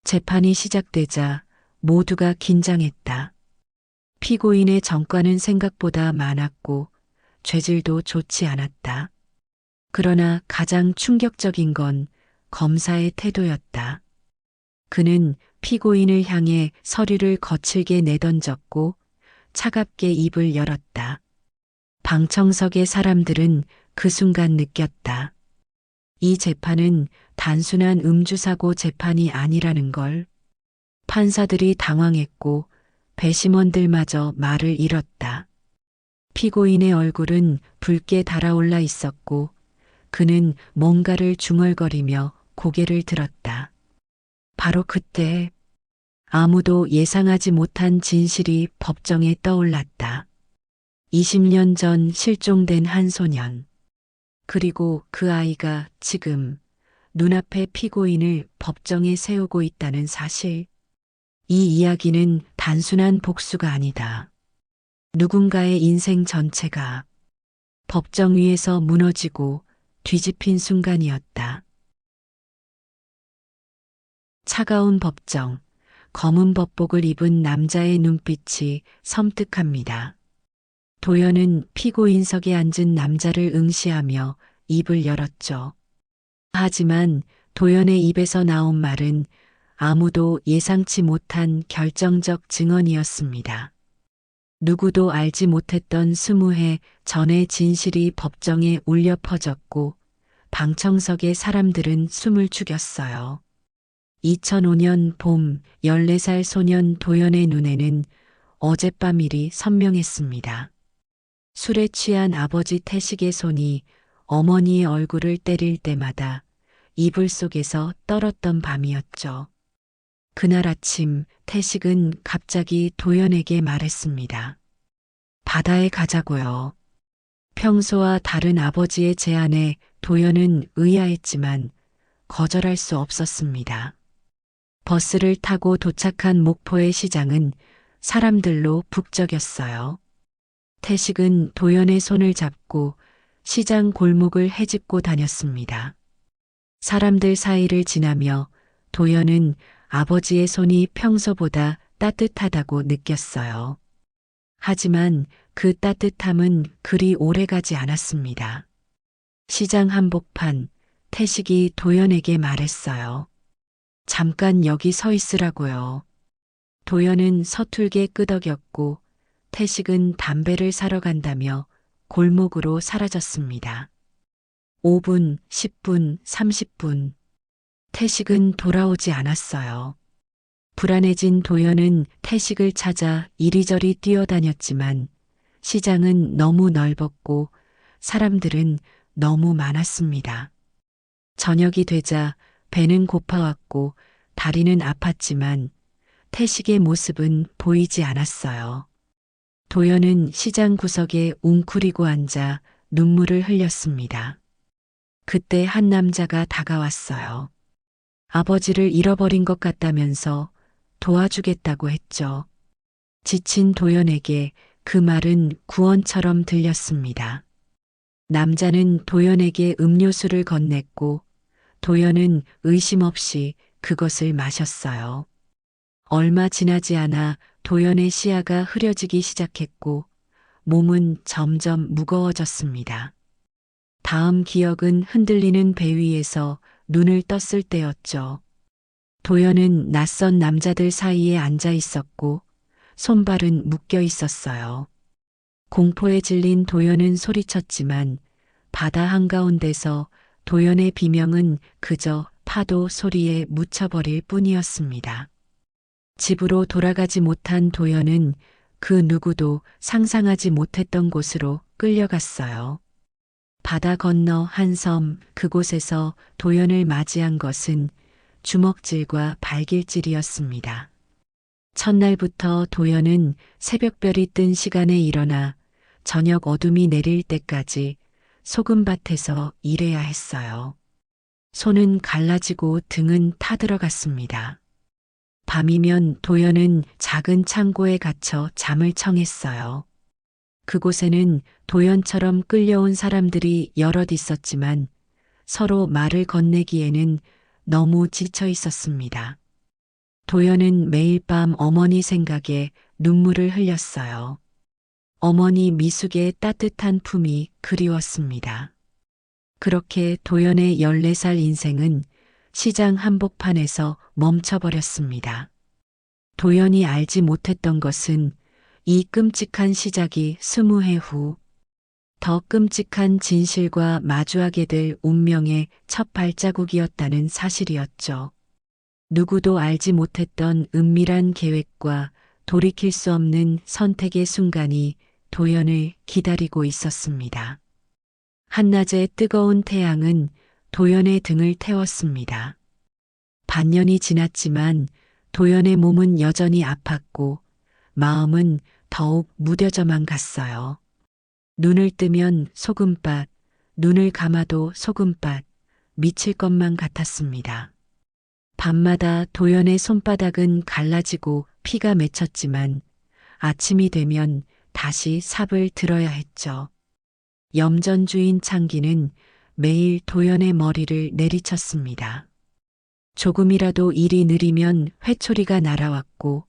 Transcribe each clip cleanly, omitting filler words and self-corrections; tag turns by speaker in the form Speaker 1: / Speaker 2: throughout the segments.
Speaker 1: 재판이 시작되자 모두가 긴장했다. 피고인의 전과는 생각보다 많았고 죄질도 좋지 않았다. 그러나 가장 충격적인 건 검사의 태도였다. 그는 피고인을 향해 서류를 거칠게 내던졌고 차갑게 입을 열었다. 방청석의 사람들은 그 순간 느꼈다. 이 재판은 단순한 음주사고 재판이 아니라는 걸. 판사들이 당황했고 배심원들마저 말을 잃었다. 피고인의 얼굴은 붉게 달아올라 있었고 그는 뭔가를 중얼거리며 고개를 들었다. 바로 그때 아무도 예상하지 못한 진실이 법정에 떠올랐다. 20년 전 실종된 한 소년. 그리고 그 아이가 지금 눈앞에 피고인을 법정에 세우고 있다는 사실. 이 이야기는 단순한 복수가 아니다. 누군가의 인생 전체가 법정 위에서 무너지고 뒤집힌 순간이었다. 차가운 법정, 검은 법복을 입은 남자의 눈빛이 섬뜩합니다. 도연은 피고인석에 앉은 남자를 응시하며 입을 열었죠. 하지만 도연의 입에서 나온 말은 아무도 예상치 못한 결정적 증언이었습니다. 누구도 알지 못했던 20해 전의 진실이 법정에 울려 퍼졌고 방청석의 사람들은 숨을 죽였어요. 2005년 봄 14살 소년 도연의 눈에는 어젯밤 일이 선명했습니다. 술에 취한 아버지 태식의 손이 어머니의 얼굴을 때릴 때마다 이불 속에서 떨었던 밤이었죠. 그날 아침 태식은 갑자기 도연에게 말했습니다. 바다에 가자고요. 평소와 다른 아버지의 제안에 도연은 의아했지만 거절할 수 없었습니다. 버스를 타고 도착한 목포의 시장은 사람들로 북적였어요. 태식은 도연의 손을 잡고 시장 골목을 헤집고 다녔습니다. 사람들 사이를 지나며 도연은 아버지의 손이 평소보다 따뜻하다고 느꼈어요. 하지만 그 따뜻함은 그리 오래가지 않았습니다. 시장 한복판, 태식이 도연에게 말했어요. 잠깐 여기 서 있으라고요. 도연은 서툴게 끄덕였고 태식은 담배를 사러 간다며 골목으로 사라졌습니다. 5분, 10분, 30분. 태식은 돌아오지 않았어요. 불안해진 도연은 태식을 찾아 이리저리 뛰어다녔지만 시장은 너무 넓었고 사람들은 너무 많았습니다. 저녁이 되자 배는 고파왔고 다리는 아팠지만 태식의 모습은 보이지 않았어요. 도연은 시장 구석에 웅크리고 앉아 눈물을 흘렸습니다. 그때 한 남자가 다가왔어요. 아버지를 잃어버린 것 같다면서 도와주겠다고 했죠. 지친 도연에게 그 말은 구원처럼 들렸습니다. 남자는 도연에게 음료수를 건넸고 도연은 의심 없이 그것을 마셨어요. 얼마 지나지 않아 도연의 시야가 흐려지기 시작했고 몸은 점점 무거워졌습니다. 다음 기억은 흔들리는 배 위에서 눈을 떴을 때였죠. 도연은 낯선 남자들 사이에 앉아 있었고 손발은 묶여 있었어요. 공포에 질린 도연은 소리쳤지만 바다 한가운데서 도연의 비명은 그저 파도 소리에 묻혀버릴 뿐이었습니다. 집으로 돌아가지 못한 도연은 그 누구도 상상하지 못했던 곳으로 끌려갔어요. 바다 건너 한 섬 그곳에서 도연을 맞이한 것은 주먹질과 발길질이었습니다. 첫날부터 도연은 새벽별이 뜬 시간에 일어나 저녁 어둠이 내릴 때까지 소금밭에서 일해야 했어요. 손은 갈라지고 등은 타들어갔습니다. 밤이면 도연은 작은 창고에 갇혀 잠을 청했어요. 그곳에는 도연처럼 끌려온 사람들이 여럿 있었지만 서로 말을 건네기에는 너무 지쳐 있었습니다. 도연은 매일 밤 어머니 생각에 눈물을 흘렸어요. 어머니 미숙의 따뜻한 품이 그리웠습니다. 그렇게 도연의 14살 인생은 시장 한복판에서 멈춰버렸습니다. 도연이 알지 못했던 것은 이 끔찍한 시작이 20해 후 더 끔찍한 진실과 마주하게 될 운명의 첫 발자국이었다는 사실이었죠. 누구도 알지 못했던 은밀한 계획과 돌이킬 수 없는 선택의 순간이 도연을 기다리고 있었습니다. 한낮의 뜨거운 태양은 도연의 등을 태웠습니다. 반년이 지났지만 도연의 몸은 여전히 아팠고 마음은 더욱 무뎌져만 갔어요. 눈을 뜨면 소금밭, 눈을 감아도 소금밭, 미칠 것만 같았습니다. 밤마다 도연의 손바닥은 갈라지고 피가 맺혔지만 아침이 되면 다시 삽을 들어야 했죠. 염전 주인 창기는 매일 도연의 머리를 내리쳤습니다. 조금이라도 일이 느리면 회초리가 날아왔고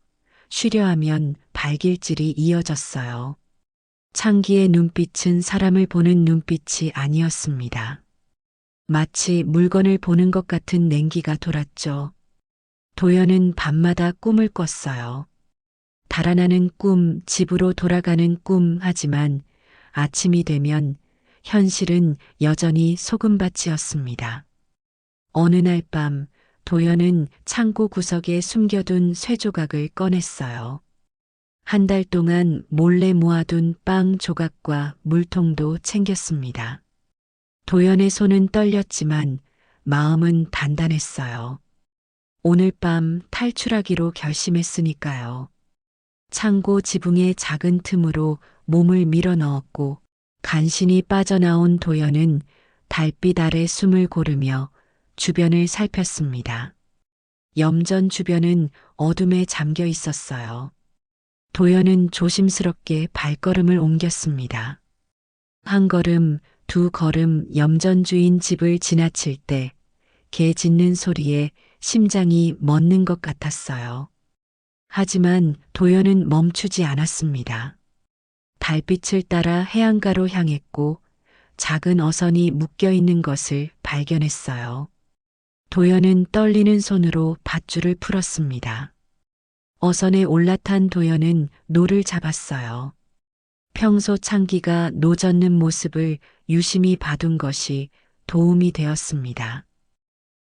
Speaker 1: 쉬려 하면 발길질이 이어졌어요. 창기의 눈빛은 사람을 보는 눈빛이 아니었습니다. 마치 물건을 보는 것 같은 냉기가 돌았죠. 도연은 밤마다 꿈을 꿨어요. 달아나는 꿈, 집으로 돌아가는 꿈 하지만 아침이 되면 현실은 여전히 소금밭이었습니다. 어느 날 밤 도연은 창고 구석에 숨겨둔 쇠조각을 꺼냈어요. 한 달 동안 몰래 모아둔 빵 조각과 물통도 챙겼습니다. 도연의 손은 떨렸지만 마음은 단단했어요. 오늘 밤 탈출하기로 결심했으니까요. 창고 지붕의 작은 틈으로 몸을 밀어 넣었고 간신히 빠져나온 도연은 달빛 아래 숨을 고르며 주변을 살폈습니다. 염전 주변은 어둠에 잠겨 있었어요. 도연은 조심스럽게 발걸음을 옮겼습니다. 한 걸음, 두 걸음 염전 주인 집을 지나칠 때 개 짖는 소리에 심장이 멎는 것 같았어요. 하지만 도연은 멈추지 않았습니다. 달빛을 따라 해안가로 향했고 작은 어선이 묶여 있는 것을 발견했어요. 도연은 떨리는 손으로 밧줄을 풀었습니다. 어선에 올라탄 도연은 노를 잡았어요. 평소 창기가 노젓는 모습을 유심히 봐둔 것이 도움이 되었습니다.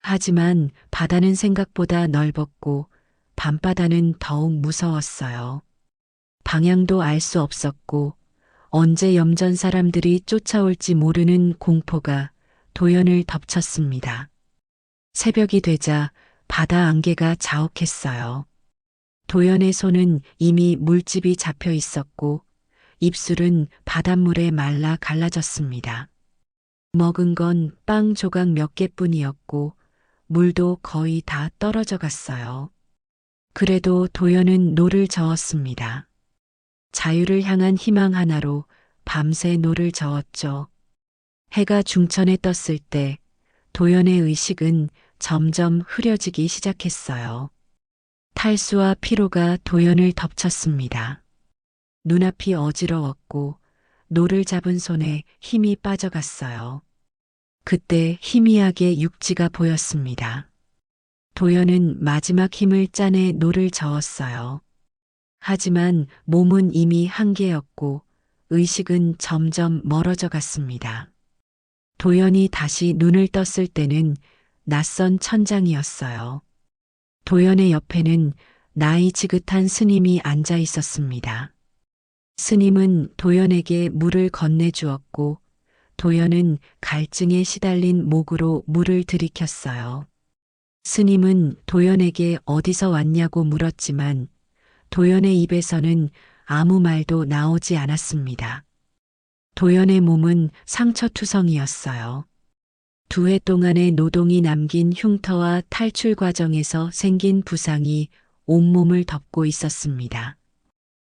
Speaker 1: 하지만 바다는 생각보다 넓었고 밤바다는 더욱 무서웠어요. 방향도 알 수 없었고 언제 염전 사람들이 쫓아올지 모르는 공포가 도연을 덮쳤습니다. 새벽이 되자 바다 안개가 자욱했어요. 도연의 손은 이미 물집이 잡혀 있었고 입술은 바닷물에 말라 갈라졌습니다. 먹은 건 빵 조각 몇 개뿐이었고 물도 거의 다 떨어져 갔어요. 그래도 도연은 노를 저었습니다. 자유를 향한 희망 하나로 밤새 노를 저었죠. 해가 중천에 떴을 때 도연의 의식은 점점 흐려지기 시작했어요. 탈수와 피로가 도연을 덮쳤습니다. 눈앞이 어지러웠고 노를 잡은 손에 힘이 빠져갔어요. 그때 희미하게 육지가 보였습니다. 도연은 마지막 힘을 짜내 노를 저었어요. 하지만 몸은 이미 한계였고 의식은 점점 멀어져 갔습니다. 도연이 다시 눈을 떴을 때는 낯선 천장이었어요. 도연의 옆에는 나이 지긋한 스님이 앉아 있었습니다. 스님은 도연에게 물을 건네주었고 도연은 갈증에 시달린 목으로 물을 들이켰어요. 스님은 도연에게 어디서 왔냐고 물었지만 도연의 입에서는 아무 말도 나오지 않았습니다. 도연의 몸은 상처투성이었어요. 2해 동안의 노동이 남긴 흉터와 탈출 과정에서 생긴 부상이 온몸을 덮고 있었습니다.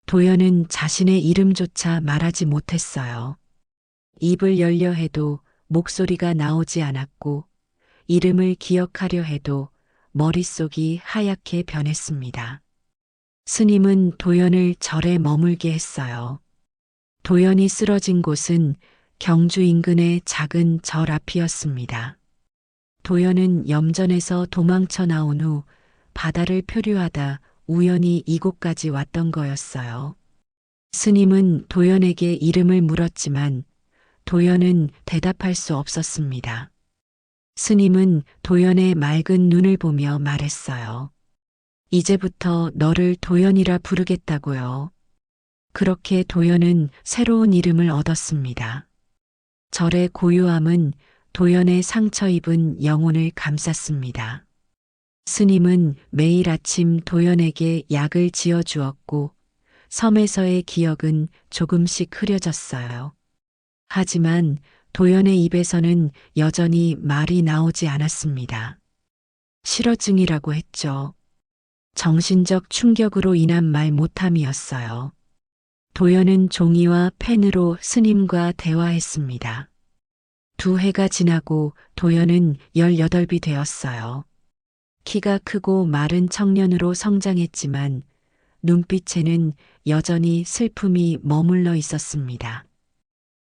Speaker 1: 도연은 자신의 이름조차 말하지 못했어요. 입을 열려 해도 목소리가 나오지 않았고 이름을 기억하려 해도 머릿속이 하얗게 변했습니다. 스님은 도연을 절에 머물게 했어요. 도연이 쓰러진 곳은 경주 인근의 작은 절 앞이었습니다. 도연은 염전에서 도망쳐 나온 후 바다를 표류하다 우연히 이곳까지 왔던 거였어요. 스님은 도연에게 이름을 물었지만 도연은 대답할 수 없었습니다. 스님은 도연의 맑은 눈을 보며 말했어요. 이제부터 너를 도연이라 부르겠다고요. 그렇게 도연은 새로운 이름을 얻었습니다. 절의 고요함은 도연의 상처 입은 영혼을 감쌌습니다. 스님은 매일 아침 도연에게 약을 지어 주었고 섬에서의 기억은 조금씩 흐려졌어요. 하지만 도연의 입에서는 여전히 말이 나오지 않았습니다. 실어증이라고 했죠. 정신적 충격으로 인한 말 못함이었어요. 도연은 종이와 펜으로 스님과 대화했습니다. 2해가 지나고 도연은 18이 되었어요. 키가 크고 마른 청년으로 성장했지만 눈빛에는 여전히 슬픔이 머물러 있었습니다.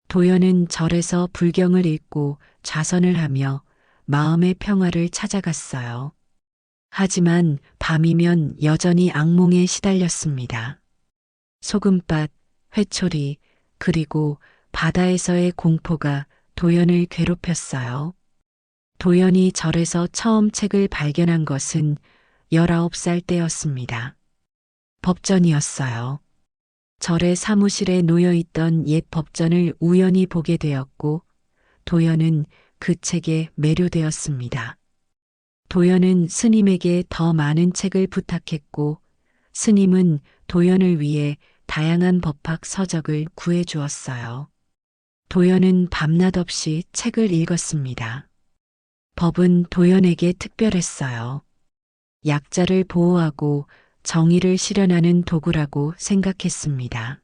Speaker 1: 도연은 절에서 불경을 읽고 좌선을 하며 마음의 평화를 찾아갔어요. 하지만 밤이면 여전히 악몽에 시달렸습니다. 소금밭, 회초리, 그리고 바다에서의 공포가 도연을 괴롭혔어요. 도연이 절에서 처음 책을 발견한 것은 19살 때였습니다. 법전이었어요. 절의 사무실에 놓여있던 옛 법전을 우연히 보게 되었고 도연은 그 책에 매료되었습니다. 도연은 스님에게 더 많은 책을 부탁했고 스님은 도연을 위해 다양한 법학 서적을 구해 주었어요. 도연은 밤낮 없이 책을 읽었습니다. 법은 도연에게 특별했어요. 약자를 보호하고 정의를 실현하는 도구라고 생각했습니다.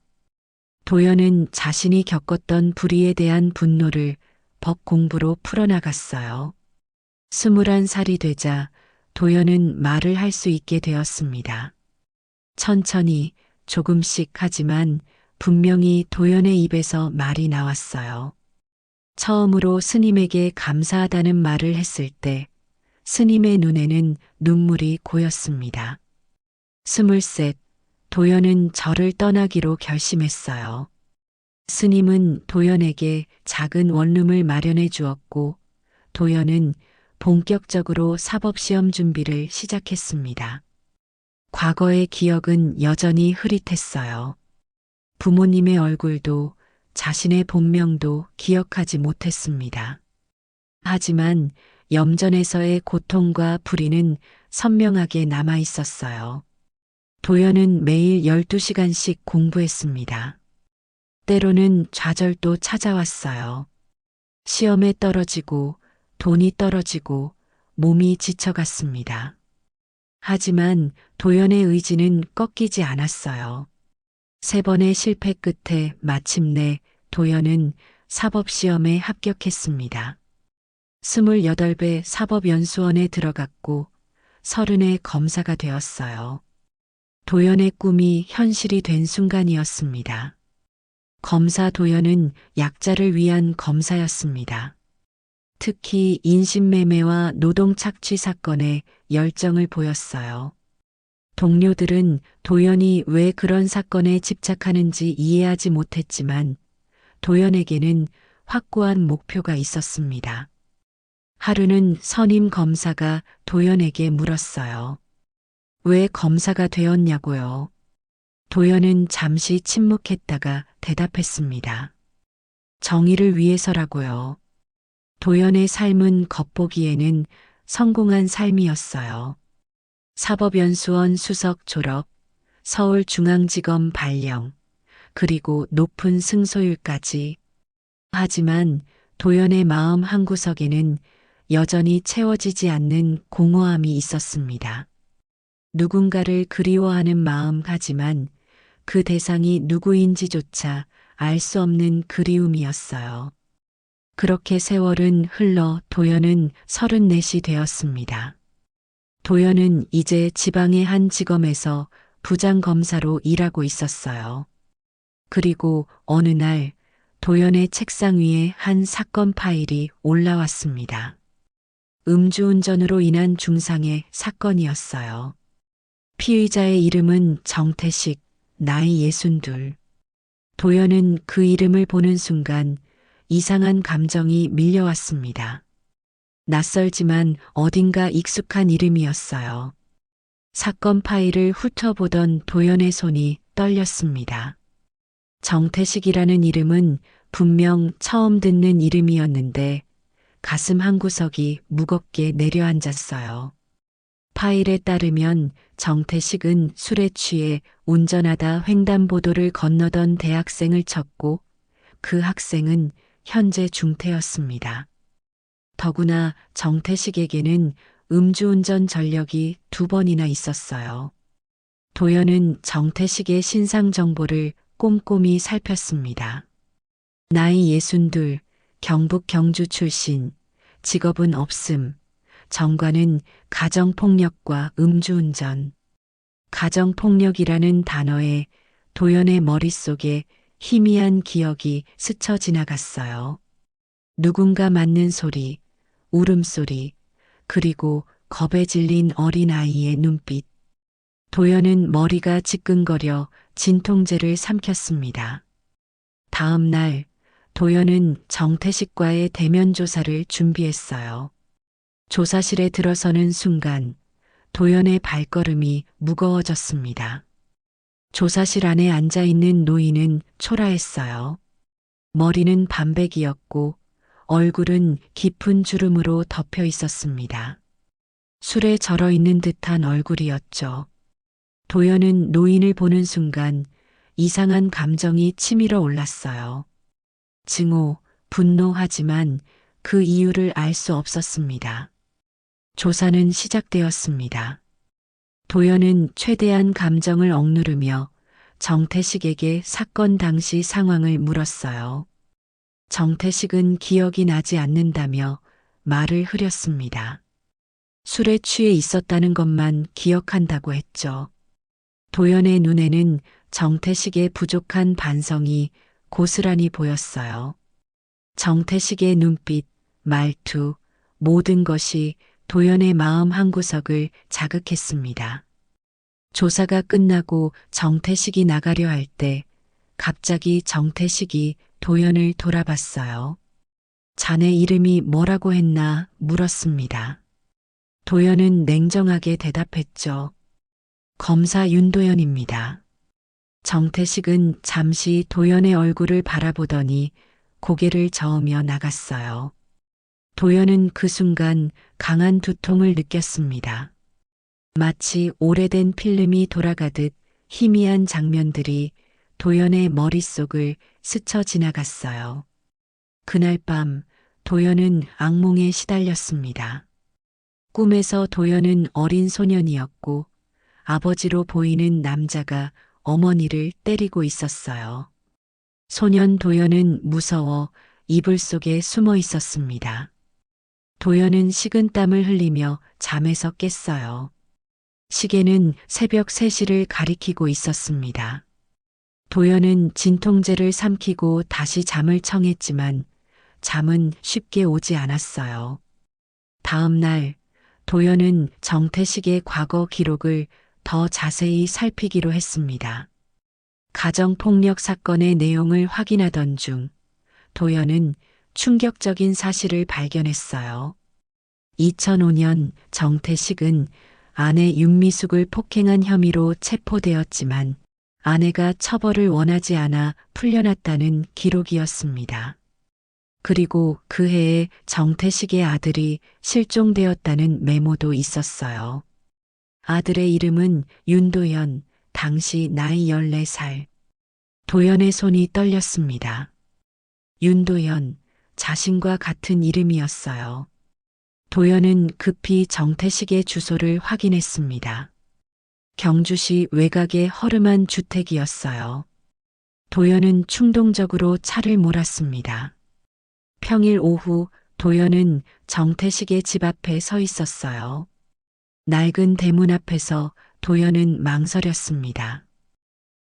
Speaker 1: 도연은 자신이 겪었던 불의에 대한 분노를 법 공부로 풀어나갔어요. 21살이 되자 도연은 말을 할 수 있게 되었습니다. 천천히 조금씩 하지만 분명히 도연의 입에서 말이 나왔어요. 처음으로 스님에게 감사하다는 말을 했을 때 스님의 눈에는 눈물이 고였습니다. 23, 도연은 절을 떠나기로 결심했어요. 스님은 도연에게 작은 원룸을 마련해 주었고 도연은 본격적으로 사법시험 준비를 시작했습니다. 과거의 기억은 여전히 흐릿했어요. 부모님의 얼굴도 자신의 본명도 기억하지 못했습니다. 하지만 염전에서의 고통과 불의는 선명하게 남아 있었어요. 도연은 매일 12시간씩 공부했습니다. 때로는 좌절도 찾아왔어요. 시험에 떨어지고 돈이 떨어지고 몸이 지쳐갔습니다. 하지만 도연의 의지는 꺾이지 않았어요. 3번의 실패 끝에 마침내 도연은 사법시험에 합격했습니다. 28배 사법연수원에 들어갔고 30의 검사가 되었어요. 도연의 꿈이 현실이 된 순간이었습니다. 검사 도연은 약자를 위한 검사였습니다. 특히 인신매매와 노동착취 사건에 열정을 보였어요. 동료들은 도연이 왜 그런 사건에 집착하는지 이해하지 못했지만 도연에게는 확고한 목표가 있었습니다. 하루는 선임 검사가 도연에게 물었어요. 왜 검사가 되었냐고요? 도연은 잠시 침묵했다가 대답했습니다. 정의를 위해서라고요. 도연의 삶은 겉보기에는 성공한 삶이었어요. 사법연수원 수석 졸업, 서울중앙지검 발령, 그리고 높은 승소율까지. 하지만 도연의 마음 한구석에는 여전히 채워지지 않는 공허함이 있었습니다. 누군가를 그리워하는 마음 하지만 그 대상이 누구인지조차 알 수 없는 그리움이었어요. 그렇게 세월은 흘러 도연은 34이 되었습니다. 도연은 이제 지방의 한 지검에서 부장검사로 일하고 있었어요. 그리고 어느 날 도연의 책상 위에 한 사건 파일이 올라왔습니다. 음주운전으로 인한 중상의 사건이었어요. 피의자의 이름은 정태식, 나이 62. 도연은 그 이름을 보는 순간 이상한 감정이 밀려왔습니다. 낯설지만 어딘가 익숙한 이름이었어요. 사건 파일을 훑어보던 도연의 손이 떨렸습니다. 정태식이라는 이름은 분명 처음 듣는 이름이었는데 가슴 한구석이 무겁게 내려앉았어요. 파일에 따르면 정태식은 술에 취해 운전하다 횡단보도를 건너던 대학생을 쳤고 그 학생은 현재 중태였습니다. 더구나 정태식에게는 음주운전 전력이 2번이나 있었어요. 도연은 정태식의 신상 정보를 꼼꼼히 살폈습니다. 나이 62, 경북 경주 출신, 직업은 없음, 전과는 가정폭력과 음주운전. 가정폭력이라는 단어에 도연의 머릿속에 희미한 기억이 스쳐 지나갔어요. 누군가 맞는 소리, 울음소리, 그리고 겁에 질린 어린아이의 눈빛. 도연은 머리가 지끈거려 진통제를 삼켰습니다. 다음 날 도연은 정태식과의 대면 조사를 준비했어요. 조사실에 들어서는 순간 도연의 발걸음이 무거워졌습니다. 조사실 안에 앉아 있는 노인은 초라했어요. 머리는 반백이었고 얼굴은 깊은 주름으로 덮여 있었습니다. 술에 절어 있는 듯한 얼굴이었죠. 도연은 노인을 보는 순간 이상한 감정이 치밀어 올랐어요. 증오, 분노하지만 그 이유를 알 수 없었습니다. 조사는 시작되었습니다. 도연은 최대한 감정을 억누르며 정태식에게 사건 당시 상황을 물었어요. 정태식은 기억이 나지 않는다며 말을 흐렸습니다. 술에 취해 있었다는 것만 기억한다고 했죠. 도연의 눈에는 정태식의 부족한 반성이 고스란히 보였어요. 정태식의 눈빛, 말투, 모든 것이 도연의 마음 한구석을 자극했습니다. 조사가 끝나고 정태식이 나가려 할 때 갑자기 정태식이 도연을 돌아봤어요. 자네 이름이 뭐라고 했나 물었습니다. 도연은 냉정하게 대답했죠. 검사 윤도연입니다. 정태식은 잠시 도연의 얼굴을 바라보더니 고개를 저으며 나갔어요. 도연은 그 순간 강한 두통을 느꼈습니다. 마치 오래된 필름이 돌아가듯 희미한 장면들이 도연의 머릿속을 스쳐 지나갔어요. 그날 밤 도연은 악몽에 시달렸습니다. 꿈에서 도연은 어린 소년이었고 아버지로 보이는 남자가 어머니를 때리고 있었어요. 소년 도연은 무서워 이불 속에 숨어 있었습니다. 도연은 식은땀을 흘리며 잠에서 깼어요. 시계는 새벽 3시를 가리키고 있었습니다. 도연은 진통제를 삼키고 다시 잠을 청했지만 잠은 쉽게 오지 않았어요. 다음 날 도연은 정태식의 과거 기록을 더 자세히 살피기로 했습니다. 가정폭력 사건의 내용을 확인하던 중 도연은 충격적인 사실을 발견했어요. 2005년 정태식은 아내 윤미숙을 폭행한 혐의로 체포되었지만 아내가 처벌을 원하지 않아 풀려났다는 기록이었습니다. 그리고 그 해에 정태식의 아들이 실종되었다는 메모도 있었어요. 아들의 이름은 윤도연, 당시 나이 14살. 도연의 손이 떨렸습니다. 윤도연, 자신과 같은 이름이었어요. 도연은 급히 정태식의 주소를 확인했습니다. 경주시 외곽의 허름한 주택이었어요. 도연은 충동적으로 차를 몰았습니다. 평일 오후 도연은 정태식의 집 앞에 서 있었어요. 낡은 대문 앞에서 도연은 망설였습니다.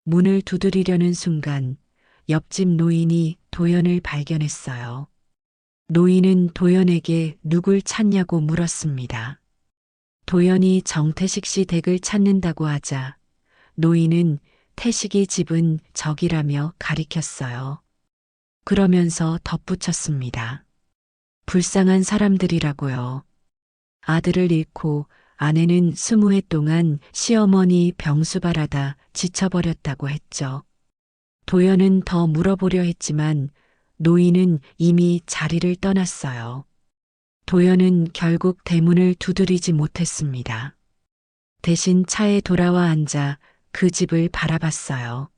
Speaker 1: 문을 두드리려는 순간 옆집 노인이 도연을 발견했어요. 노인은 도연에게 누굴 찾냐고 물었습니다. 도연이 정태식 씨 댁을 찾는다고 하자 노인은 태식이 집은 저기라며 가리켰어요. 그러면서 덧붙였습니다. 불쌍한 사람들이라고요. 아들을 잃고 아내는 20해 동안 시어머니 병수발하다 지쳐버렸다고 했죠. 도연은 더 물어보려 했지만 노인은 이미 자리를 떠났어요. 도연은 결국 대문을 두드리지 못했습니다. 대신 차에 돌아와 앉아 그 집을 바라봤어요.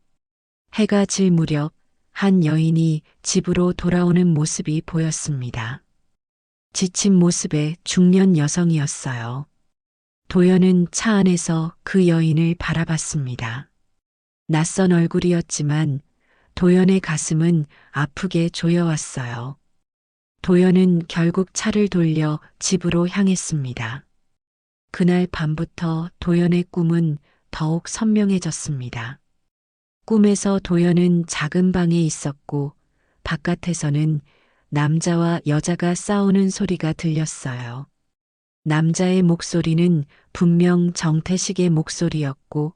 Speaker 1: 해가 질 무렵 한 여인이 집으로 돌아오는 모습이 보였습니다. 지친 모습의 중년 여성이었어요. 도연은 차 안에서 그 여인을 바라봤습니다. 낯선 얼굴이었지만 도연의 가슴은 아프게 조여왔어요. 도연은 결국 차를 돌려 집으로 향했습니다. 그날 밤부터 도연의 꿈은 더욱 선명해졌습니다. 꿈에서 도연은 작은 방에 있었고 바깥에서는 남자와 여자가 싸우는 소리가 들렸어요. 남자의 목소리는 분명 정태식의 목소리였고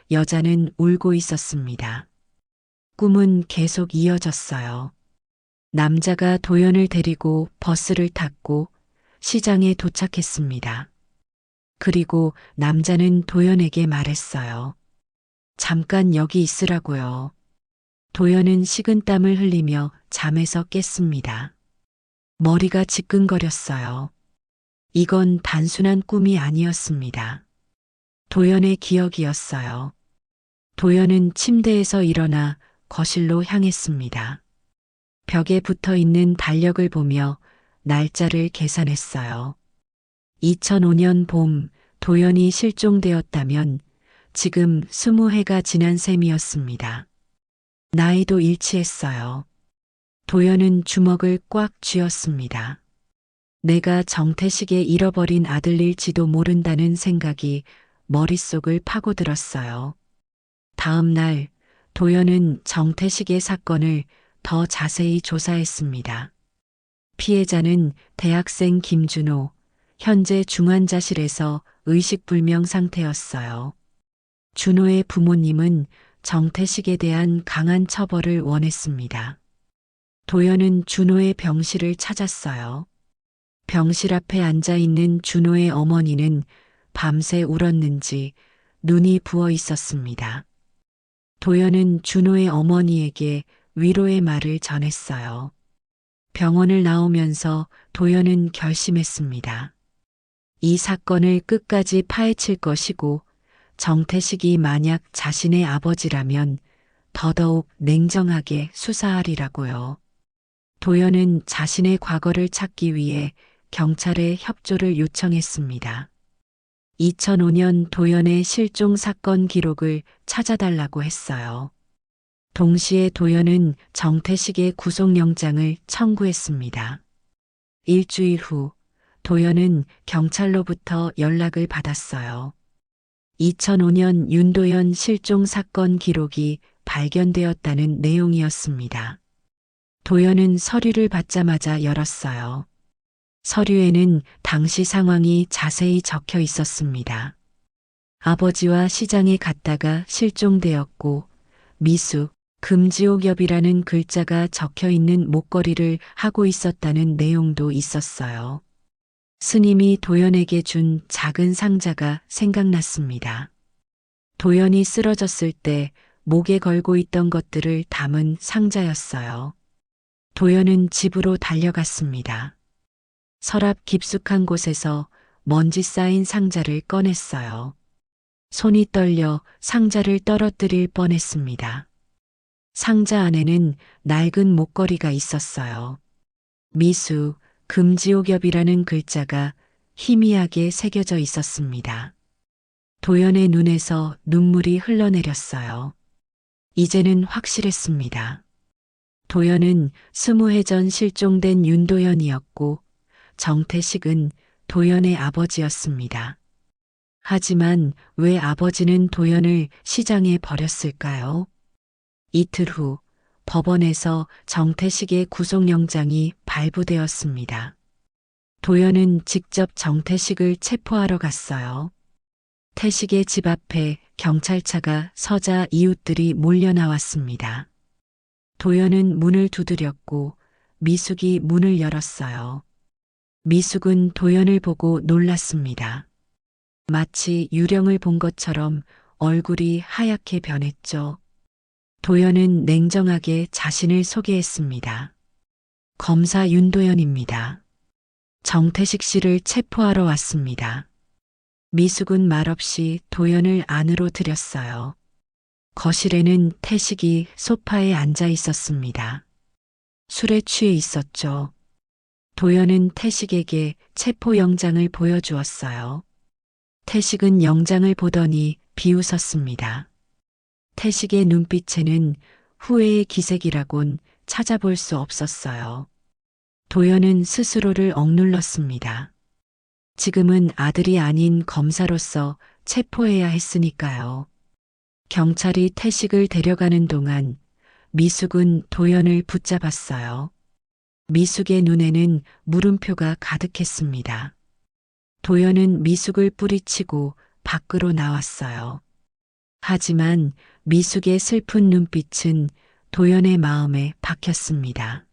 Speaker 1: 여자는 울고 있었습니다. 꿈은 계속 이어졌어요. 남자가 도연을 데리고 버스를 탔고 시장에 도착했습니다. 그리고 남자는 도연에게 말했어요. 잠깐 여기 있으라고요. 도연은 식은땀을 흘리며 잠에서 깼습니다. 머리가 지끈거렸어요. 이건 단순한 꿈이 아니었습니다. 도연의 기억이었어요. 도연은 침대에서 일어나 거실로 향했습니다. 벽에 붙어 있는 달력을 보며 날짜를 계산했어요. 2005년 봄 도연이 실종되었다면 지금 20해가 지난 셈이었습니다. 나이도 일치했어요. 도연은 주먹을 꽉 쥐었습니다. 내가 정태식의 잃어버린 아들일지도 모른다는 생각이 머릿속을 파고들었어요. 다음 날 도연은 정태식의 사건을 더 자세히 조사했습니다. 피해자는 대학생 김준호, 현재 중환자실에서 의식불명 상태였어요. 준호의 부모님은 정태식에 대한 강한 처벌을 원했습니다. 도연은 준호의 병실을 찾았어요. 병실 앞에 앉아 있는 준호의 어머니는 밤새 울었는지 눈이 부어 있었습니다. 도연은 준호의 어머니에게 위로의 말을 전했어요. 병원을 나오면서 도연은 결심했습니다. 이 사건을 끝까지 파헤칠 것이고 정태식이 만약 자신의 아버지라면 더더욱 냉정하게 수사하리라고요. 도연은 자신의 과거를 찾기 위해 경찰에 협조를 요청했습니다. 2005년 도연의 실종 사건 기록을 찾아달라고 했어요. 동시에 도연은 정태식의 구속영장을 청구했습니다. 일주일 후 도연은 경찰로부터 연락을 받았어요. 2005년 윤도현 실종 사건 기록이 발견되었다는 내용이었습니다. 도연은 서류를 받자마자 열었어요. 서류에는 당시 상황이 자세히 적혀 있었습니다. 아버지와 시장에 갔다가 실종되었고 미수, 금지옥엽이라는 글자가 적혀 있는 목걸이를 하고 있었다는 내용도 있었어요. 스님이 도연에게 준 작은 상자가 생각났습니다. 도연이 쓰러졌을 때 목에 걸고 있던 것들을 담은 상자였어요. 도연은 집으로 달려갔습니다. 서랍 깊숙한 곳에서 먼지 쌓인 상자를 꺼냈어요. 손이 떨려 상자를 떨어뜨릴 뻔했습니다. 상자 안에는 낡은 목걸이가 있었어요. 미수, 금지옥엽이라는 글자가 희미하게 새겨져 있었습니다. 도연의 눈에서 눈물이 흘러내렸어요. 이제는 확실했습니다. 도연은 20해 전 실종된 윤도현이었고 정태식은 도연의 아버지였습니다. 하지만 왜 아버지는 도연을 시장에 버렸을까요? 이틀 후 법원에서 정태식의 구속영장이 발부되었습니다. 도연은 직접 정태식을 체포하러 갔어요. 태식의 집 앞에 경찰차가 서자 이웃들이 몰려 나왔습니다. 도연은 문을 두드렸고 미숙이 문을 열었어요. 미숙은 도연을 보고 놀랐습니다. 마치 유령을 본 것처럼 얼굴이 하얗게 변했죠. 도연은 냉정하게 자신을 소개했습니다. 검사 윤도연입니다. 정태식 씨를 체포하러 왔습니다. 미숙은 말없이 도연을 안으로 들였어요. 거실에는 태식이 소파에 앉아 있었습니다. 술에 취해 있었죠. 도연은 태식에게 체포영장을 보여주었어요. 태식은 영장을 보더니 비웃었습니다. 태식의 눈빛에는 후회의 기색이라곤 찾아볼 수 없었어요. 도연은 스스로를 억눌렀습니다. 지금은 아들이 아닌 검사로서 체포해야 했으니까요. 경찰이 태식을 데려가는 동안 미숙은 도연을 붙잡았어요. 미숙의 눈에는 물음표가 가득했습니다. 도연은 미숙을 뿌리치고 밖으로 나왔어요. 하지만 미숙의 슬픈 눈빛은 도연의 마음에 박혔습니다.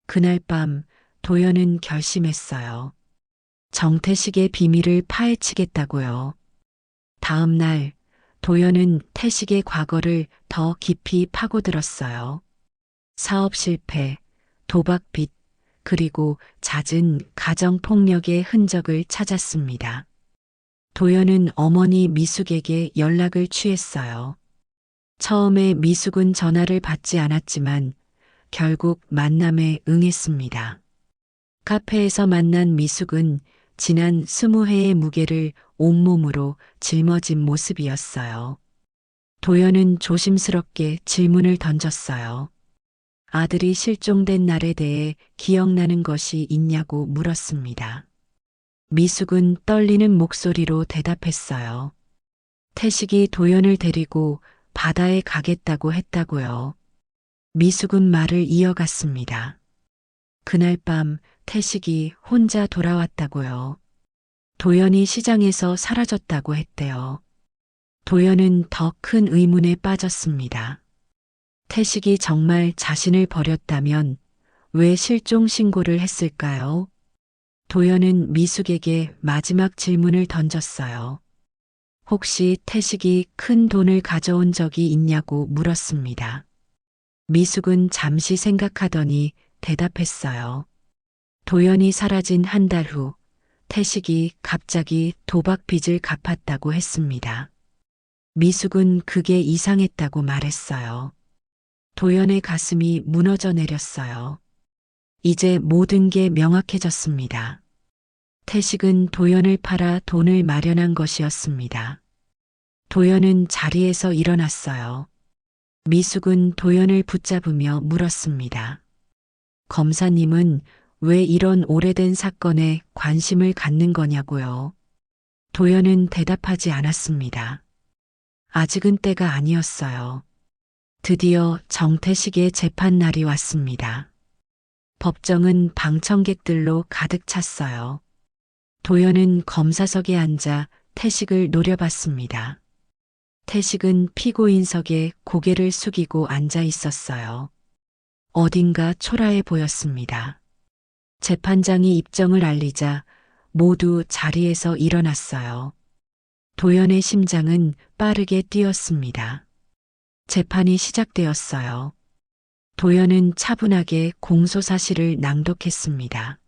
Speaker 1: 그날 밤 도연은 결심했어요. 정태식의 비밀을 파헤치겠다고요. 다음 날 도연은 태식의 과거를 더 깊이 파고들었어요. 사업 실패, 도박 빚, 그리고 잦은 가정폭력의 흔적을 찾았습니다. 도연은 어머니 미숙에게 연락을 취했어요. 처음에 미숙은 전화를 받지 않았지만 결국 만남에 응했습니다. 카페에서 만난 미숙은 지난 20회의 무게를 온몸으로 짊어진 모습이었어요. 도연은 조심스럽게 질문을 던졌어요. 아들이 실종된 날에 대해 기억나는 것이 있냐고 물었습니다. 미숙은 떨리는 목소리로 대답했어요. 태식이 도연을 데리고 바다에 가겠다고 했다고요. 미숙은 말을 이어갔습니다. 그날 밤 태식이 혼자 돌아왔다고요. 도연이 시장에서 사라졌다고 했대요. 도연은 더 큰 의문에 빠졌습니다. 태식이 정말 자신을 버렸다면 왜 실종 신고를 했을까요? 도연은 미숙에게 마지막 질문을 던졌어요. 혹시 태식이 큰 돈을 가져온 적이 있냐고 물었습니다. 미숙은 잠시 생각하더니 대답했어요. 도연이 사라진 한 달 후 태식이 갑자기 도박 빚을 갚았다고 했습니다. 미숙은 그게 이상했다고 말했어요. 도연의 가슴이 무너져 내렸어요. 이제 모든 게 명확해졌습니다. 태식은 도연을 팔아 돈을 마련한 것이었습니다. 도연은 자리에서 일어났어요. 미숙은 도연을 붙잡으며 물었습니다. 검사님은 왜 이런 오래된 사건에 관심을 갖는 거냐고요? 도연은 대답하지 않았습니다. 아직은 때가 아니었어요. 드디어 정태식의 재판 날이 왔습니다. 법정은 방청객들로 가득 찼어요. 도연은 검사석에 앉아 태식을 노려봤습니다. 태식은 피고인석에 고개를 숙이고 앉아 있었어요. 어딘가 초라해 보였습니다. 재판장이 입정을 알리자 모두 자리에서 일어났어요. 도연의 심장은 빠르게 뛰었습니다. 재판이 시작되었어요. 도연은 차분하게 공소사실을 낭독했습니다.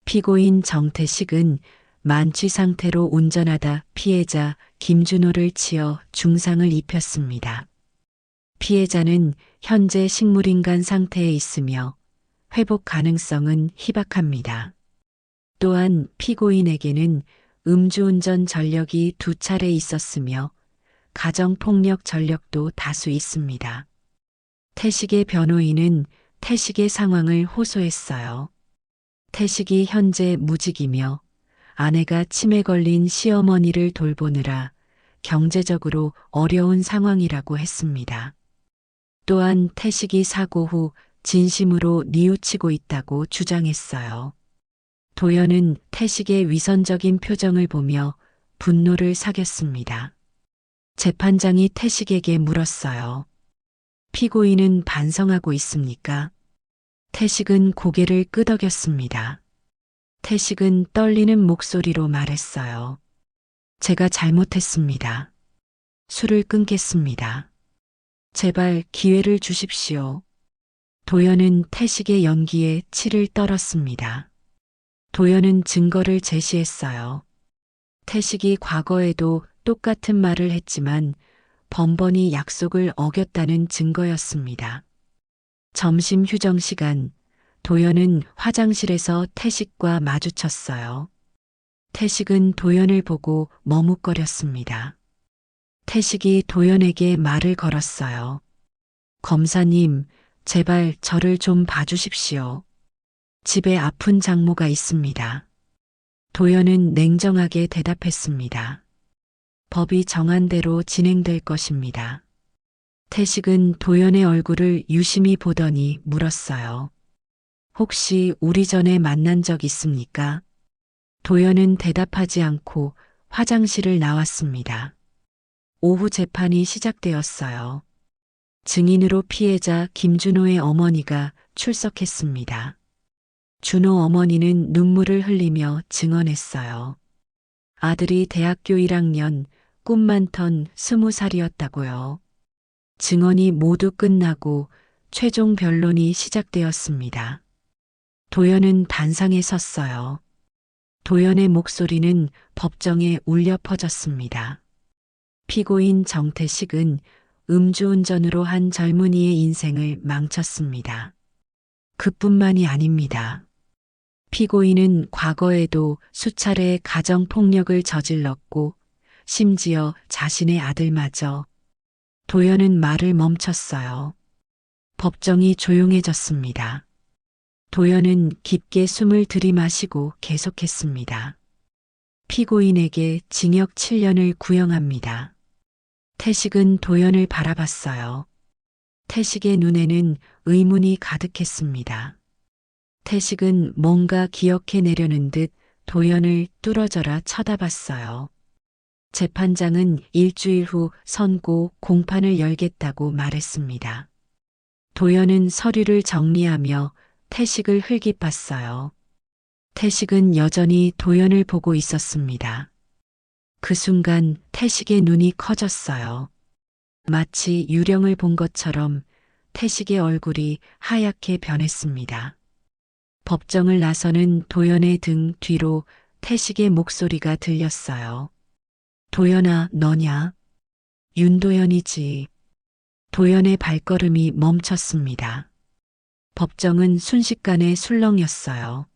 Speaker 1: 피고인 정태식은 만취 상태로 운전하다 피해자 김준호를 치어 중상을 입혔습니다. 피해자는 현재 식물인간 상태에 있으며 회복 가능성은 희박합니다. 또한 피고인에게는 음주운전 전력이 2차례 있었으며 가정폭력 전력도 다수 있습니다. 태식의 변호인은 태식의 상황을 호소했어요. 태식이 현재 무직이며 아내가 치매 걸린 시어머니를 돌보느라 경제적으로 어려운 상황이라고 했습니다. 또한 태식이 사고 후 진심으로 뉘우치고 있다고 주장했어요. 도연은 태식의 위선적인 표정을 보며 분노를 사겼습니다. 재판장이 태식에게 물었어요. 피고인은 반성하고 있습니까? 태식은 고개를 끄덕였습니다. 태식은 떨리는 목소리로 말했어요. 제가 잘못했습니다. 술을 끊겠습니다. 제발 기회를 주십시오. 도연은 태식의 연기에 치를 떨었습니다. 도연은 증거를 제시했어요. 태식이 과거에도 똑같은 말을 했지만 번번이 약속을 어겼다는 증거였습니다. 점심 휴정 시간, 도연은 화장실에서 태식과 마주쳤어요. 태식은 도연을 보고 머뭇거렸습니다. 태식이 도연에게 말을 걸었어요. 검사님, 제발 저를 좀 봐주십시오. 집에 아픈 장모가 있습니다. 도연은 냉정하게 대답했습니다. 법이 정한 대로 진행될 것입니다. 태식은 도연의 얼굴을 유심히 보더니 물었어요. 혹시 우리 전에 만난 적 있습니까? 도연은 대답하지 않고 화장실을 나왔습니다. 오후 재판이 시작되었어요. 증인으로 피해자 김준호의 어머니가 출석했습니다. 준호 어머니는 눈물을 흘리며 증언했어요. 아들이 대학교 1학년, 꿈 많던 20살이었다고요. 증언이 모두 끝나고 최종 변론이 시작되었습니다. 도연은 단상에 섰어요. 도연의 목소리는 법정에 울려 퍼졌습니다. 피고인 정태식은 음주운전으로 한 젊은이의 인생을 망쳤습니다. 그뿐만이 아닙니다. 피고인은 과거에도 수차례 가정폭력을 저질렀고 심지어 자신의 아들마저. 도연은 말을 멈췄어요. 법정이 조용해졌습니다. 도연은 깊게 숨을 들이마시고 계속했습니다. 피고인에게 징역 7년을 구형합니다. 태식은 도연을 바라봤어요. 태식의 눈에는 의문이 가득했습니다. 태식은 뭔가 기억해내려는 듯 도연을 뚫어져라 쳐다봤어요. 재판장은 일주일 후 선고 공판을 열겠다고 말했습니다. 도연은 서류를 정리하며 태식을 흘깃봤어요. 태식은 여전히 도연을 보고 있었습니다. 그 순간 태식의 눈이 커졌어요. 마치 유령을 본 것처럼 태식의 얼굴이 하얗게 변했습니다. 법정을 나서는 도연의 등 뒤로 태식의 목소리가 들렸어요. 도연아, 너냐? 윤도연이지. 도연의 발걸음이 멈췄습니다. 법정은 순식간에 술렁였어요.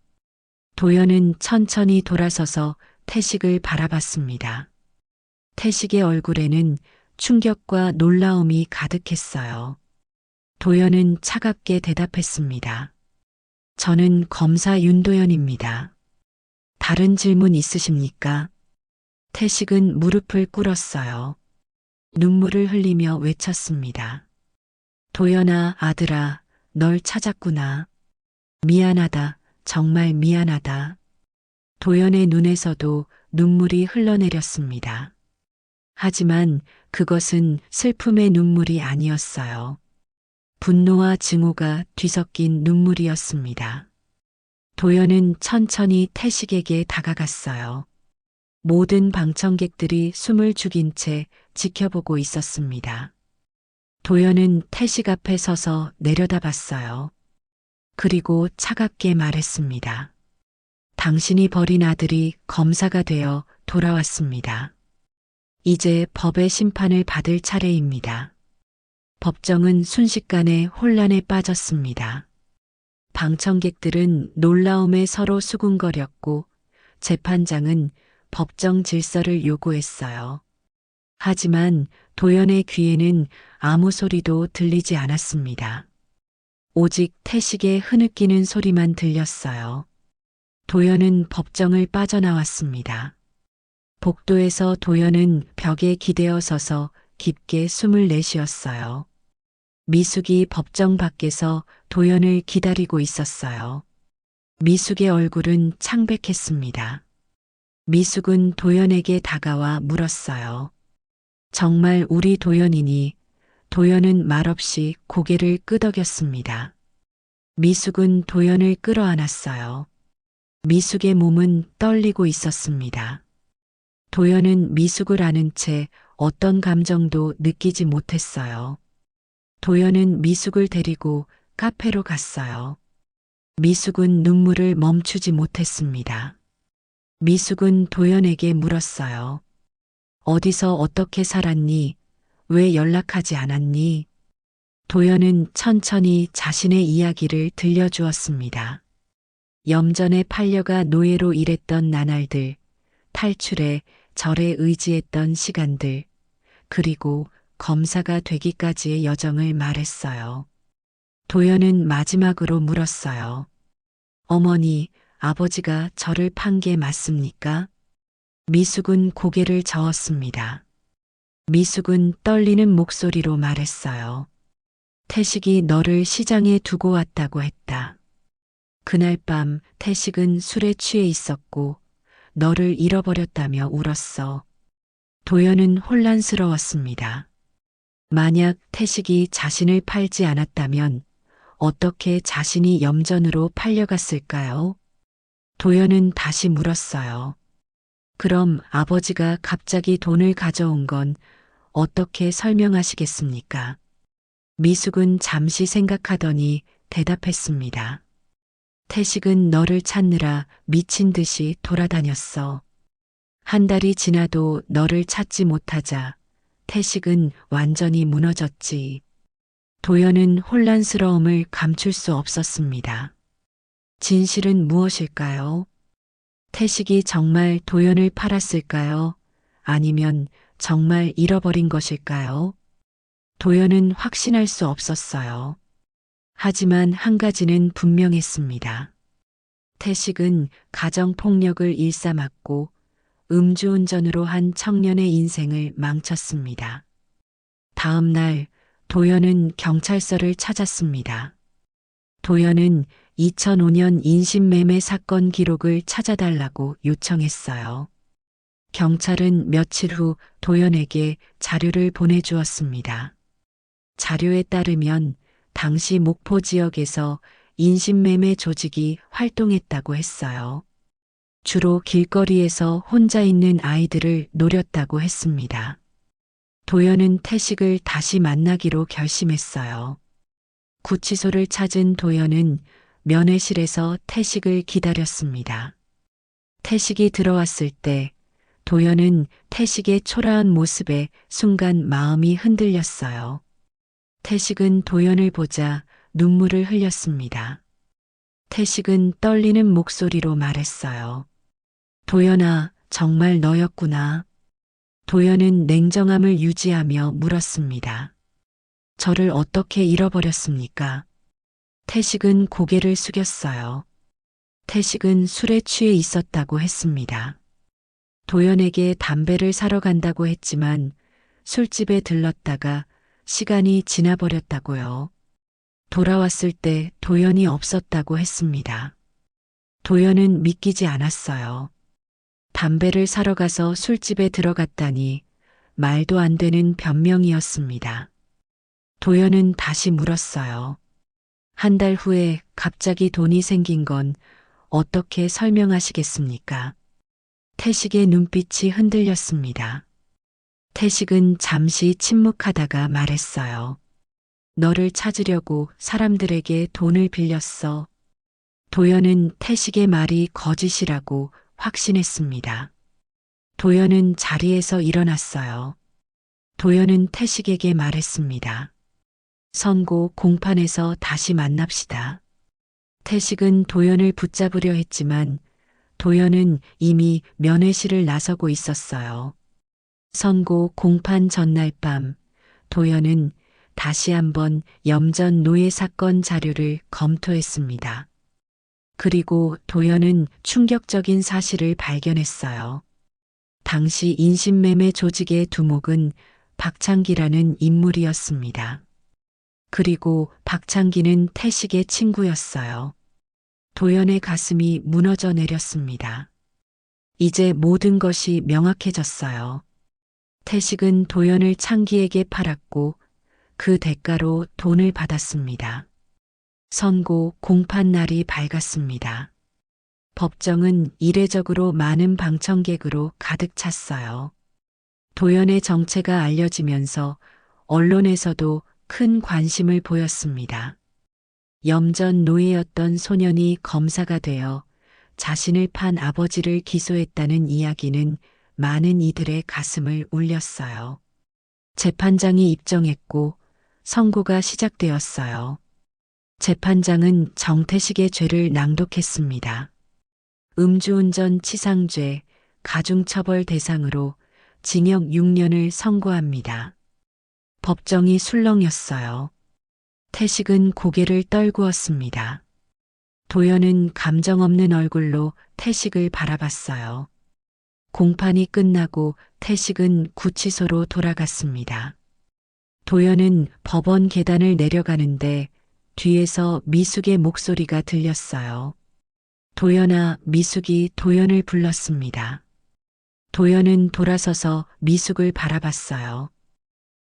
Speaker 1: 도연은 천천히 돌아서서 태식을 바라봤습니다. 태식의 얼굴에는 충격과 놀라움이 가득했어요. 도연은 차갑게 대답했습니다. 저는 검사 윤도연입니다. 다른 질문 있으십니까? 태식은 무릎을 꿇었어요. 눈물을 흘리며 외쳤습니다. 도연아, 아들아, 널 찾았구나. 미안하다, 정말 미안하다. 도연의 눈에서도 눈물이 흘러내렸습니다. 하지만 그것은 슬픔의 눈물이 아니었어요. 분노와 증오가 뒤섞인 눈물이었습니다. 도연은 천천히 태식에게 다가갔어요. 모든 방청객들이 숨을 죽인 채 지켜보고 있었습니다. 도연은 태식 앞에 서서 내려다봤어요. 그리고 차갑게 말했습니다. 당신이 버린 아들이 검사가 되어 돌아왔습니다. 이제 법의 심판을 받을 차례입니다. 법정은 순식간에 혼란에 빠졌습니다. 방청객들은 놀라움에 서로 수군거렸고 재판장은 법정 질서를 요구했어요. 하지만 도연의 귀에는 아무 소리도 들리지 않았습니다. 오직 태식의 흐느끼는 소리만 들렸어요. 도연은 법정을 빠져나왔습니다. 복도에서 도연은 벽에 기대어 서서 깊게 숨을 내쉬었어요. 미숙이 법정 밖에서 도연을 기다리고 있었어요. 미숙의 얼굴은 창백했습니다. 미숙은 도연에게 다가와 물었어요. 정말 우리 도연이니? 도연은 말없이 고개를 끄덕였습니다. 미숙은 도연을 끌어안았어요. 미숙의 몸은 떨리고 있었습니다. 도연은 미숙을 아는 채 어떤 감정도 느끼지 못했어요. 도연은 미숙을 데리고 카페로 갔어요. 미숙은 눈물을 멈추지 못했습니다. 미숙은 도연에게 물었어요. 어디서 어떻게 살았니? 왜 연락하지 않았니? 도연은 천천히 자신의 이야기를 들려주었습니다. 염전에 팔려가 노예로 일했던 나날들, 탈출에 절에 의지했던 시간들, 그리고 검사가 되기까지의 여정을 말했어요. 도연은 마지막으로 물었어요. 어머니, 아버지가 저를 판 게 맞습니까? 미숙은 고개를 저었습니다. 미숙은 떨리는 목소리로 말했어요. 태식이 너를 시장에 두고 왔다고 했다. 그날 밤 태식은 술에 취해 있었고 너를 잃어버렸다며 울었어. 도연은 혼란스러웠습니다. 만약 태식이 자신을 팔지 않았다면 어떻게 자신이 염전으로 팔려갔을까요? 도연은 다시 물었어요. 그럼 아버지가 갑자기 돈을 가져온 건 어떻게 설명하시겠습니까? 미숙은 잠시 생각하더니 대답했습니다. 태식은 너를 찾느라 미친 듯이 돌아다녔어. 한 달이 지나도 너를 찾지 못하자 태식은 완전히 무너졌지. 도연은 혼란스러움을 감출 수 없었습니다. 진실은 무엇일까요? 태식이 정말 도연을 팔았을까요? 아니면 정말 잃어버린 것일까요? 도연은 확신할 수 없었어요. 하지만 한 가지는 분명했습니다. 태식은 가정폭력을 일삼았고 음주운전으로 한 청년의 인생을 망쳤습니다. 다음 날 도연은 경찰서를 찾았습니다. 도연은 2005년 인신매매 사건 기록을 찾아달라고 요청했어요. 경찰은 며칠 후 도연에게 자료를 보내주었습니다. 자료에 따르면 당시 목포 지역에서 인신매매 조직이 활동했다고 했어요. 주로 길거리에서 혼자 있는 아이들을 노렸다고 했습니다. 도연은 태식을 다시 만나기로 결심했어요. 구치소를 찾은 도연은 면회실에서 태식을 기다렸습니다. 태식이 들어왔을 때 도연은 태식의 초라한 모습에 순간 마음이 흔들렸어요. 태식은 도연을 보자 눈물을 흘렸습니다. 태식은 떨리는 목소리로 말했어요. 도연아, 정말 너였구나. 도연은 냉정함을 유지하며 물었습니다. 저를 어떻게 잃어버렸습니까? 태식은 고개를 숙였어요. 태식은 술에 취해 있었다고 했습니다. 도연에게 담배를 사러 간다고 했지만 술집에 들렀다가 시간이 지나버렸다고요. 돌아왔을 때 도연이 없었다고 했습니다. 도연은 믿기지 않았어요. 담배를 사러 가서 술집에 들어갔다니 말도 안 되는 변명이었습니다. 도연은 다시 물었어요. 한 달 후에 갑자기 돈이 생긴 건 어떻게 설명하시겠습니까? 태식의 눈빛이 흔들렸습니다. 태식은 잠시 침묵하다가 말했어요. 너를 찾으려고 사람들에게 돈을 빌렸어. 도연은 태식의 말이 거짓이라고 확신했습니다. 도연은 자리에서 일어났어요. 도연은 태식에게 말했습니다. 선고 공판에서 다시 만납시다. 태식은 도연을 붙잡으려 했지만 도연은 이미 면회실을 나서고 있었어요. 선고 공판 전날 밤 도연은 다시 한번 염전 노예 사건 자료를 검토했습니다. 그리고 도연은 충격적인 사실을 발견했어요. 당시 인신매매 조직의 두목은 박창기라는 인물이었습니다. 그리고 박창기는 태식의 친구였어요. 도연의 가슴이 무너져 내렸습니다. 이제 모든 것이 명확해졌어요. 태식은 도연을 창기에게 팔았고 그 대가로 돈을 받았습니다. 선고 공판 날이 밝았습니다. 법정은 이례적으로 많은 방청객으로 가득 찼어요. 도연의 정체가 알려지면서 언론에서도 큰 관심을 보였습니다. 염전 노예였던 소년이 검사가 되어 자신을 판 아버지를 기소했다는 이야기는 많은 이들의 가슴을 울렸어요. 재판장이 입정했고 선고가 시작되었어요. 재판장은 정태식의 죄를 낭독했습니다. 음주운전 치상죄, 가중처벌 대상으로 징역 6년을 선고합니다. 법정이 술렁였어요. 태식은 고개를 떨구었습니다. 도연은 감정 없는 얼굴로 태식을 바라봤어요. 공판이 끝나고 태식은 구치소로 돌아갔습니다. 도연은 법원 계단을 내려가는데 뒤에서 미숙의 목소리가 들렸어요. 도연아, 미숙이 도연을 불렀습니다. 도연은 돌아서서 미숙을 바라봤어요.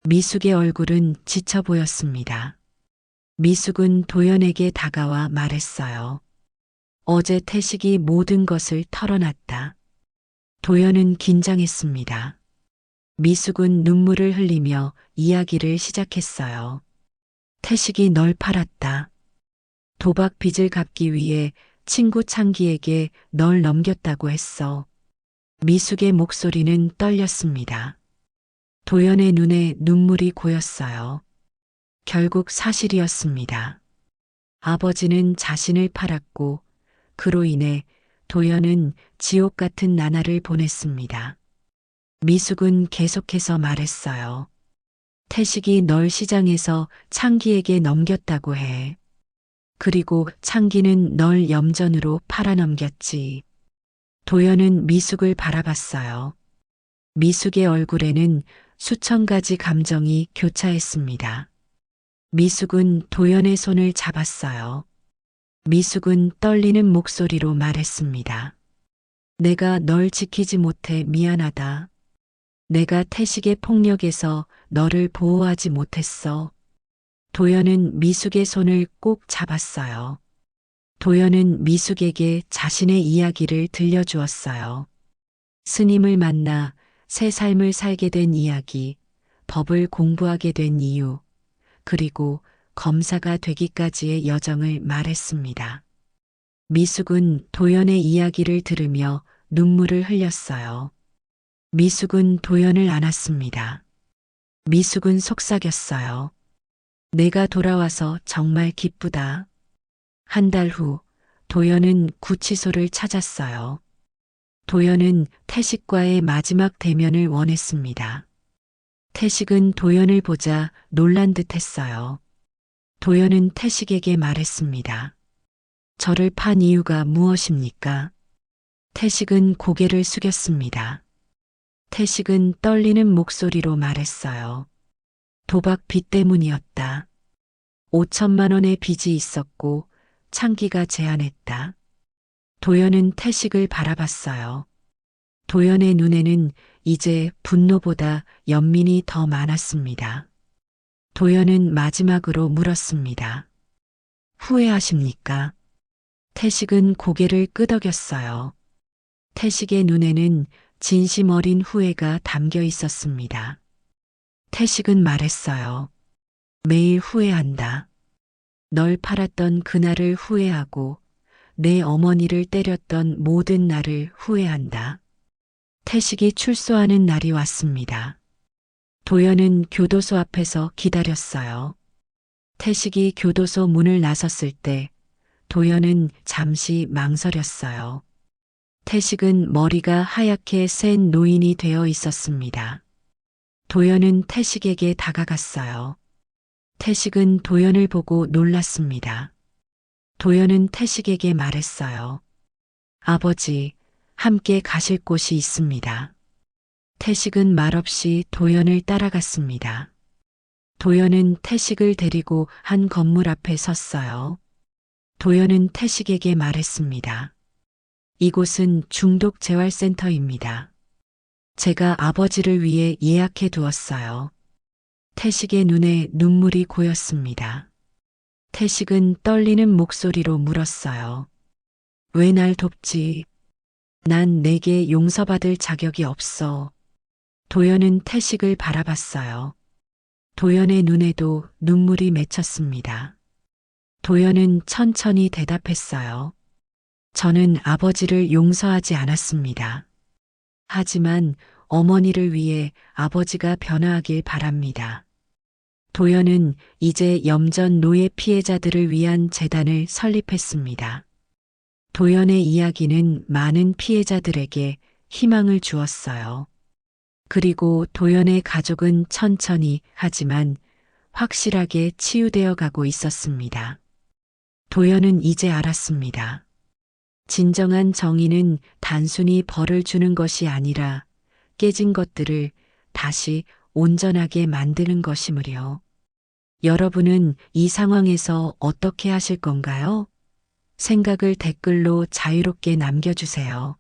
Speaker 1: 미숙의 얼굴은 지쳐 보였습니다. 미숙은 도연에게 다가와 말했어요. 어제 태식이 모든 것을 털어놨다. 도연은 긴장했습니다. 미숙은 눈물을 흘리며 이야기를 시작했어요. 태식이 널 팔았다. 도박 빚을 갚기 위해 친구 창기에게 널 넘겼다고 했어. 미숙의 목소리는 떨렸습니다. 도연의 눈에 눈물이 고였어요. 결국 사실이었습니다. 아버지는 자신을 팔았고 그로 인해 도연은 지옥 같은 나날을 보냈습니다. 미숙은 계속해서 말했어요. 태식이 널 시장에서 창기에게 넘겼다고 해. 그리고 창기는 널 염전으로 팔아넘겼지. 도연은 미숙을 바라봤어요. 미숙의 얼굴에는 수천 가지 감정이 교차했습니다. 미숙은 도연의 손을 잡았어요. 미숙은 떨리는 목소리로 말했습니다. 내가 널 지키지 못해 미안하다. 내가 태식의 폭력에서 너를 보호하지 못했어. 도연은 미숙의 손을 꼭 잡았어요. 도연은 미숙에게 자신의 이야기를 들려주었어요. 스님을 만나 새 삶을 살게 된 이야기, 법을 공부하게 된 이유, 그리고 검사가 되기까지의 여정을 말했습니다. 미숙은 도연의 이야기를 들으며 눈물을 흘렸어요. 미숙은 도연을 안았습니다. 미숙은 속삭였어요. 내가 돌아와서 정말 기쁘다. 한 달 후 도연은 구치소를 찾았어요. 도연은 태식과의 마지막 대면을 원했습니다. 태식은 도연을 보자 놀란 듯 했어요. 도연은 태식에게 말했습니다. 저를 판 이유가 무엇입니까? 태식은 고개를 숙였습니다. 태식은 떨리는 목소리로 말했어요. 도박 빚 때문이었다. 5천만 원의 빚이 있었고 창기가 제안했다. 도연은 태식을 바라봤어요. 도연의 눈에는 이제 분노보다 연민이 더 많았습니다. 도연은 마지막으로 물었습니다. 후회하십니까? 태식은 고개를 끄덕였어요. 태식의 눈에는 진심 어린 후회가 담겨 있었습니다. 태식은 말했어요. 매일 후회한다. 널 팔았던 그날을 후회하고 내 어머니를 때렸던 모든 날을 후회한다. 태식이 출소하는 날이 왔습니다. 도연은 교도소 앞에서 기다렸어요. 태식이 교도소 문을 나섰을 때 도연은 잠시 망설였어요. 태식은 머리가 하얗게 센 노인이 되어 있었습니다. 도연은 태식에게 다가갔어요. 태식은 도연을 보고 놀랐습니다. 도연은 태식에게 말했어요. 아버지, 함께 가실 곳이 있습니다. 태식은 말없이 도연을 따라갔습니다. 도연은 태식을 데리고 한 건물 앞에 섰어요. 도연은 태식에게 말했습니다. 이곳은 중독재활센터입니다. 제가 아버지를 위해 예약해 두었어요. 태식의 눈에 눈물이 고였습니다. 태식은 떨리는 목소리로 물었어요. 왜 날 돕지? 난 내게 용서받을 자격이 없어. 도연은 태식을 바라봤어요. 도연의 눈에도 눈물이 맺혔습니다. 도연은 천천히 대답했어요. 저는 아버지를 용서하지 않았습니다. 하지만 어머니를 위해 아버지가 변화하길 바랍니다. 도연은 이제 염전 노예 피해자들을 위한 재단을 설립했습니다. 도연의 이야기는 많은 피해자들에게 희망을 주었어요. 그리고 도연의 가족은 천천히 하지만 확실하게 치유되어 가고 있었습니다. 도연은 이제 알았습니다. 진정한 정의는 단순히 벌을 주는 것이 아니라 깨진 것들을 다시 온전하게 만드는 것이므려. 여러분은 이 상황에서 어떻게 하실 건가요? 생각을 댓글로 자유롭게 남겨주세요.